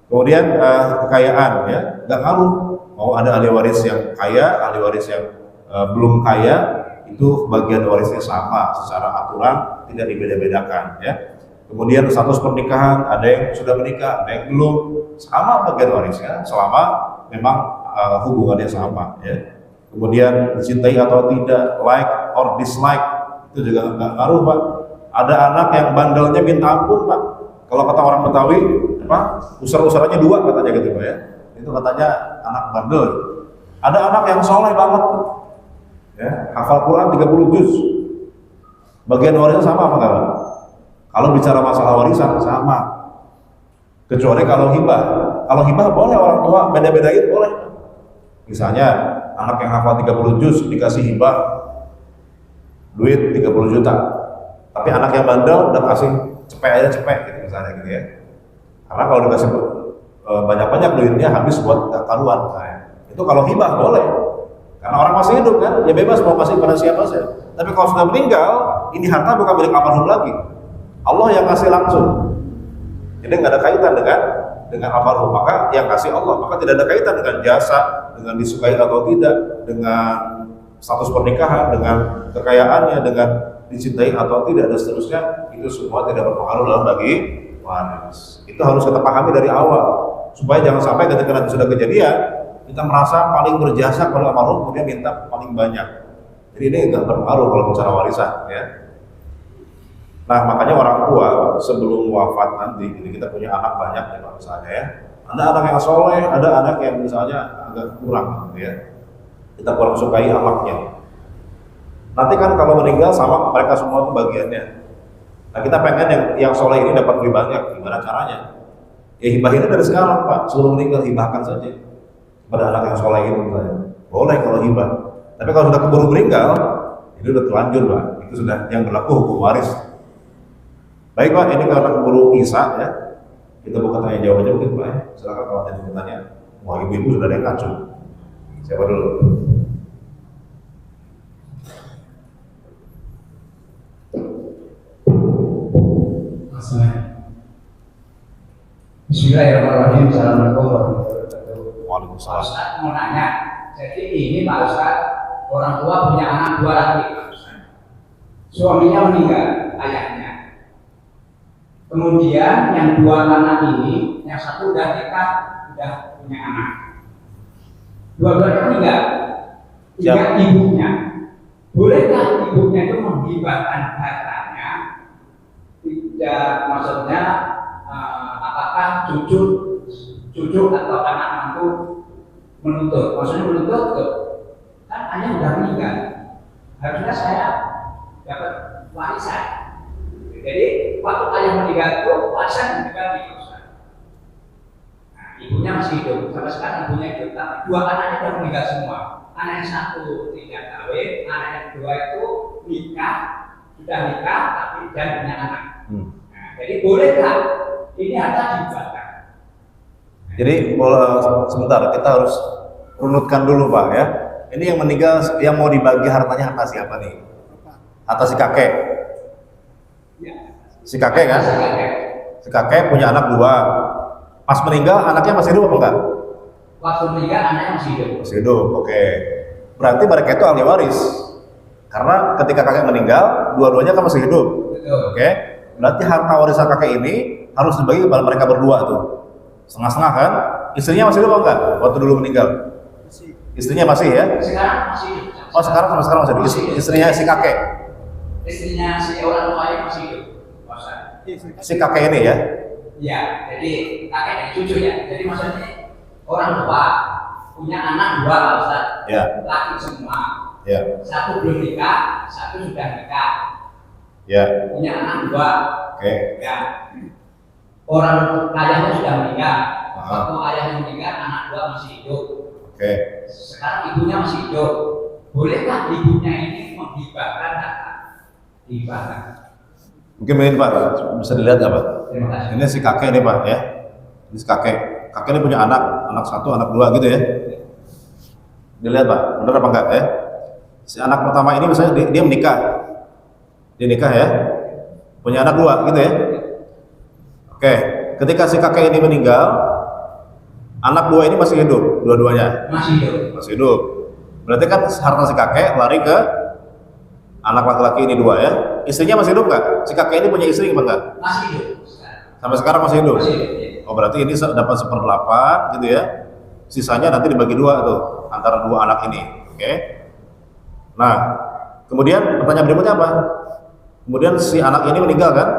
Kemudian kekayaan ya, nggak ngaruh mau ada ahli waris yang kaya, ahli waris yang belum kaya, itu bagian warisnya sama secara aturan, tidak dibeda-bedakan ya. Kemudian status pernikahan, ada yang sudah menikah, ada yang belum, sama bagian warisnya selama memang hubungannya sama ya. Kemudian dicintai atau tidak, like or dislike, itu juga nggak ngaruh, Pak. Ada anak yang bandelnya minta ampun, Pak. Kalau kata orang Betawi, usar-usarannya dua katanya gitu, Pak ya. Itu katanya anak bandel. Ada anak yang soleh banget, ya, hafal Quran 30 juz. Bagian warisnya sama apa enggak, Pak? Kalau bicara masalah warisan sama. Kecuali kalau hibah. Kalau hibah boleh orang tua beda-bedain boleh. Misalnya anak yang hafal 30 juz dikasih hibah duit 30 juta. Tapi anak yang bandel udah kasih cepet aja cepet gitu misalnya gitu ya. Karena kalau dikasih banyak-banyak duitnya habis buat karuan misalnya. Itu kalau hibah boleh. Karena orang masih hidup kan, ya bebas mau kasih pada siapa saja. Tapi kalau sudah meninggal, ini harta bukan milik almarhum lagi. Allah yang kasih langsung. Jadi nggak ada kaitan dengan almarhum, maka yang kasih Allah, maka tidak ada kaitan dengan jasa, dengan disukai atau tidak, dengan status pernikahan, dengan kekayaannya, dengan dicintai atau tidak, dan seterusnya. Itu semua tidak berpengaruh dalam bagi waris. Itu harus kita pahami dari awal, supaya jangan sampai ketika nanti sudah kejadian kita merasa paling berjasa kalau almarhum kemudian minta paling banyak. Jadi ini nggak berpengaruh kalau bicara warisan ya. Nah makanya orang tua sebelum wafat nanti, jadi kita punya anak banyak ya Pak misalnya ya. Ada anak yang soleh, ada anak yang misalnya agak kurang gitu ya. Kita kurang sukai anaknya. Nanti kan kalau meninggal sama mereka semua itu bagiannya. Nah kita pengen yang soleh ini dapat lebih banyak. Gimana caranya? Ya hibahin dari sekarang Pak, sebelum meninggal hibahkan saja pada anak yang soleh itu misalnya. Boleh kalau hibah. Tapi kalau sudah keburu meninggal, itu sudah terlanjur Pak. Itu sudah yang berlaku hukum waris. Baik Pak, ini karena keburu Isya ya. Kita buka tanya jawab aja mungkin Pak ya. Silakan kalau ada yang bertanya. Wah ibu-ibu sudah ada yang ngacu. Siapa dulu? Bismillahirrahmanirrahim. Assalamualaikum warahmatullahi wabarakatuh. Waalaikumsalam. Pak Ustaz mau nanya, jadi ini Pak Ustaz, orang tua punya anak dua laki Pak Ustaz. Suaminya meninggal, ayahnya. Kemudian yang dua anak ini, yang satu udah nikah, udah punya anak. Dua-duanya meninggal, tinggal ibunya. Bolehkah ibunya itu menghibahkan hartanya? Tidak, maksudnya apakah cucu atau anak mantu menuntut? Maksudnya menuntut kan ayah udah meninggal, harusnya saya dapat warisan. Jadi waktu ayah meninggal itu warisan juga diuruskan. Nah, ibunya masih hidup, sampai sekarang ibunya hidup, tapi dua anaknya sudah meninggal semua. Anak yang satu tidak kawin, anak yang kedua itu nikah, sudah nikah tapi dan punya anak. Nah, jadi bolehkah ini harta dibakar? Jadi sebentar kita harus runutkan dulu Pak ya. Ini yang meninggal, yang mau dibagi hartanya harta siapa nih? Harta si kakek. Ya. Si kakek kan? Si kakek punya anak dua. Pas meninggal anaknya masih hidup apa enggak? Waktu meninggal anaknya masih hidup. Masih hidup, oke. Berarti mereka itu ahli waris. Karena ketika kakek meninggal, dua-duanya kan masih hidup. Betul. Oke. Berarti harta warisan kakek ini harus dibagi kepada mereka berdua tuh. Setengah-setengah kan? Istrinya masih hidup apa enggak? Waktu dulu meninggal. Istrinya masih ya? Sekarang masih hidup. Oh sekarang sama sekarang masih hidup. Istrinya si kakek. Istrinya si orang tuanya masih hidup. Si kakek ini ya? Ya, jadi kakek dan cucu ya. Jadi maksudnya orang tua punya anak dua Pak Ustaz, Ya. laki semua. Ya. Satu belum nikah, satu sudah nikah. Ya. Punya anak dua. Oke. Ya. Orang ayahnya sudah meninggal. Ah. Waktu ayahnya meninggal, anak dua masih hidup. Oke. Sekarang ibunya masih hidup. Bolehkah ibunya ini menghibahkan harta? Hibahkan. Mungkin Pak, bisa dilihat nggak Pak? Terima kasih. Ini si kakek nih Pak ya. Ini si kakek. Kakek ini punya anak satu, anak dua gitu ya. Dilihat Pak, benar apa enggak ya? Si anak pertama ini misalnya dia menikah. Dia nikah ya. Punya anak dua gitu ya. Oke, ketika si kakek ini meninggal, anak dua ini masih hidup, dua-duanya. Masih hidup. Masih hidup. Berarti kan harta si kakek lari ke anak laki-laki ini dua ya. Istrinya masih hidup nggak? Si kakek ini punya istri apa enggak? Masih hidup. Sampai sekarang masih hidup? Masih hidup. Ya. Oh berarti ini dapat 1/8 gitu ya. Sisanya nanti dibagi dua tuh antara dua anak ini. Oke. Nah, kemudian pertanyaan berikutnya apa? Kemudian si anak ini meninggal kan?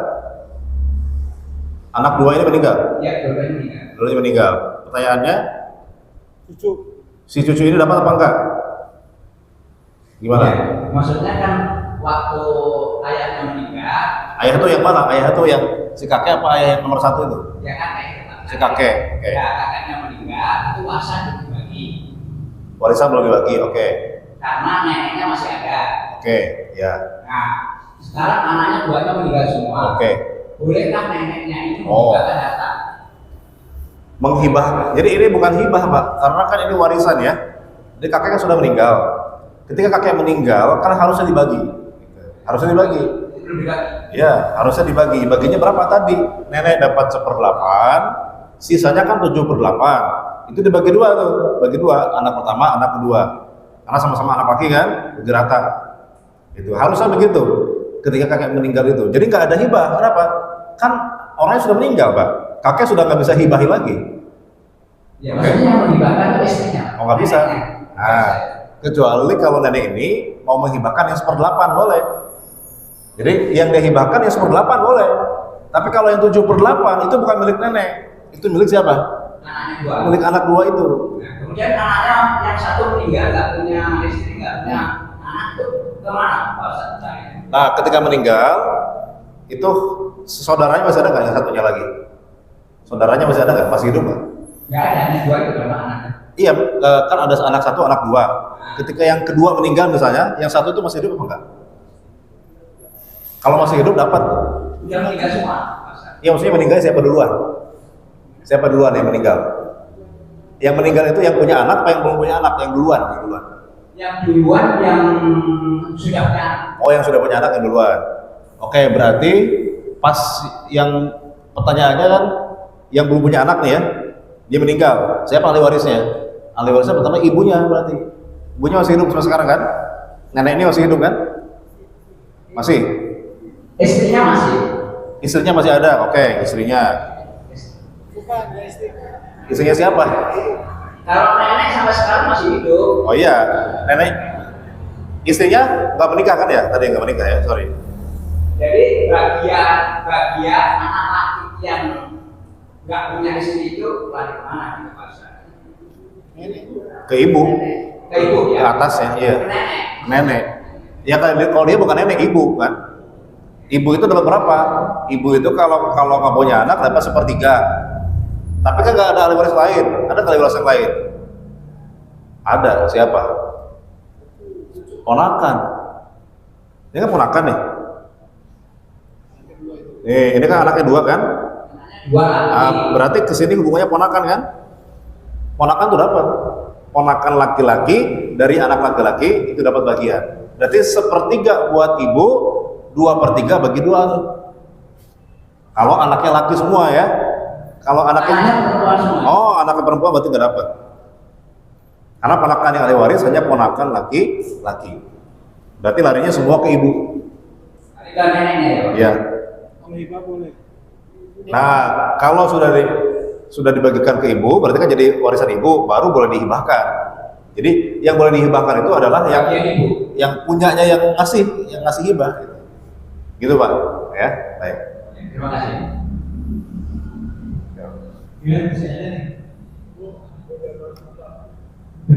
Anak dua ini meninggal? Ya, dua-duanya meninggal. Dua-duanya meninggal. Pertanyaannya, si cucu ini dapat apa enggak? Gimana? Ya, maksudnya kan waktu ayahnya meninggal, Ayah itu yang mana? Ayah itu yang si kakek apa ayah yang nomor satu itu? ya kakek. Si kakek. Oke. Ya, kakeknya meninggal, itu warisan dibagi. Warisan belum dibagi. Oke. Karena neneknya masih ada. Oke. Ya. Nah, sekarang anaknya duanya meninggal semua. Oke. Bolehkah neneknya ini Oh. menghibahkan harta? Menghibah. Jadi ini bukan hibah Pak, karena kan ini warisan ya. Jadi kakek kan sudah meninggal. Ketika kakek meninggal, kan harusnya dibagi. Harusnya dibagi. Belum dibagi. Ya, harusnya dibagi. Baginya berapa tadi? Nenek dapat 1/8, sisanya kan 7/8. Itu dibagi dua tuh, bagi dua. Anak pertama, anak kedua. Karena sama-sama anak laki kan, bagi rata. Itu harusnya begitu. Ketika kakek meninggal itu. Jadi nggak ada hibah. Kenapa? Kan orangnya sudah meninggal Pak. Kakek sudah nggak bisa hibahi lagi. Ya, maksudnya yang menghibahkan itu istrinya. Oh nggak bisa. Neneknya. Nah, kecuali kalau nenek ini mau menghibahkan yang 1/8 boleh. Jadi yang dia hibahkan yang 1/8 boleh. Tapi kalau yang 7/8 itu bukan milik nenek. Itu milik siapa? Anaknya dua. Milik anak dua itu. Nah, kemudian anaknya yang satu meninggal, nggak punya istri, nggak punya anak, itu kemana Pak Ustaz? Nah, ketika meninggal itu saudaranya masih ada nggak yang satunya lagi? Saudaranya masih ada nggak? Masih hidup nggak? Nggak ada, yang dua itu berapa anaknya? Iya, kan ada anak satu, anak dua. Ketika yang kedua meninggal misalnya, yang satu itu masih hidup apa enggak? Kalau masih hidup dapat. Udah meninggal semua Pak Ustaz. Iya, maksudnya meninggal siapa duluan? Siapa duluan yang meninggal? Yang meninggal itu yang punya anak apa yang belum punya anak? Yang duluan, yang duluan. Yang duluan yang sudah punya anak. Oh, yang sudah punya anak yang duluan. Oke, berarti pas yang pertanyaannya kan yang belum punya anak nih ya, dia meninggal. Siapa ahli warisnya? Ahli warisnya pertama ibunya berarti. Ibunya masih hidup sampai sekarang kan? Nenek ini masih hidup kan? Masih? Istrinya masih. Istrinya masih ada? Oke, istrinya. Istrinya siapa? Kalau nenek sampai sekarang masih hidup. Oh iya, nenek. Istrinya nggak menikah kan ya? Tadi nggak menikah ya, sorry. Jadi bagian anak laki yang nggak punya istri itu lari kemana gitu Pak Ustaz? Ke ibu, Ke ibu ke ya. atas ya, iya. Ke nenek. Nenek. Ya kalau dia bukan nenek, ibu kan. Ibu itu dapat berapa? Ibu itu kalau nggak punya anak dapat 1/3. Tapi kan nggak ada ahli waris lain. Ada ahli waris yang lain? Ada. Siapa? Ponakan. Ini kan ponakan nih. Ini kan anaknya dua kan? Dua laki. Berarti kesini hubungannya ponakan kan? Ponakan tuh dapat. Ponakan laki-laki dari anak laki-laki itu dapat bagian. Berarti 1/3 buat ibu, 2/3 bagi dua tuh. Kalau anaknya laki semua ya. Kalau anaknya perempuan semua. oh anaknya perempuan berarti nggak dapat. Karena ponakan yang ahli waris hanya ponakan laki-laki. Berarti larinya semua ke ibu. Ke neneknya ya. Ya. Nah, kalau sudah dibagikan ke ibu, berarti kan jadi warisan ibu, baru boleh dihibahkan. Jadi yang boleh dihibahkan itu adalah Bagian ibu. yang punyanya yang ngasih hibah. Gitu Pak. Ya, baik. Terima kasih. Gimana bisa ada nih?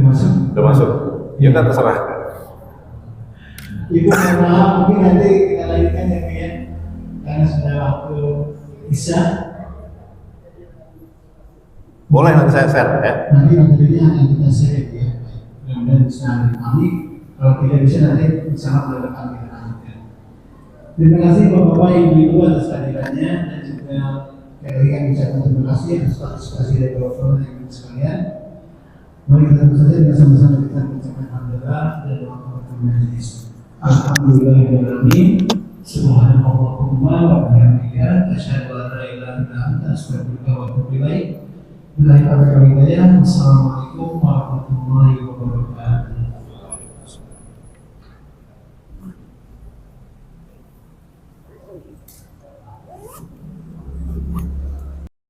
masuk. Udah masuk. Ya udah terserah. Ibu mohon maaf, mungkin nanti kita lanjutkan ya Bu ya, karena sudah waktu Isya. Boleh nanti saya share ya. Nanti materinya akan kita share ya. Mudah-mudahan bisa dipahami. Kalau tidak bisa nanti sangat relevan kita lanjutkan. Terima kasih Bapak-Bapak, Ibu-Ibu atas kehadirannya dan juga kehadiran ucapan terima kasih atas partisipasi dari Bapak-Bapak dan Ibu sekalian. Mari kita bersama dengan sama-sama kita mengucapkan alhamdulillah dan doa kepada majelis. Alhamdulillahirobbilalamin. Subhanallahumma wa bihamdika asyhadu an la ilaha illa anta astaghfiruka wa atubu ilaik. Billahi taufiq wal hidayah. Wassalamualaikum warahmatullahi wabarakatuh.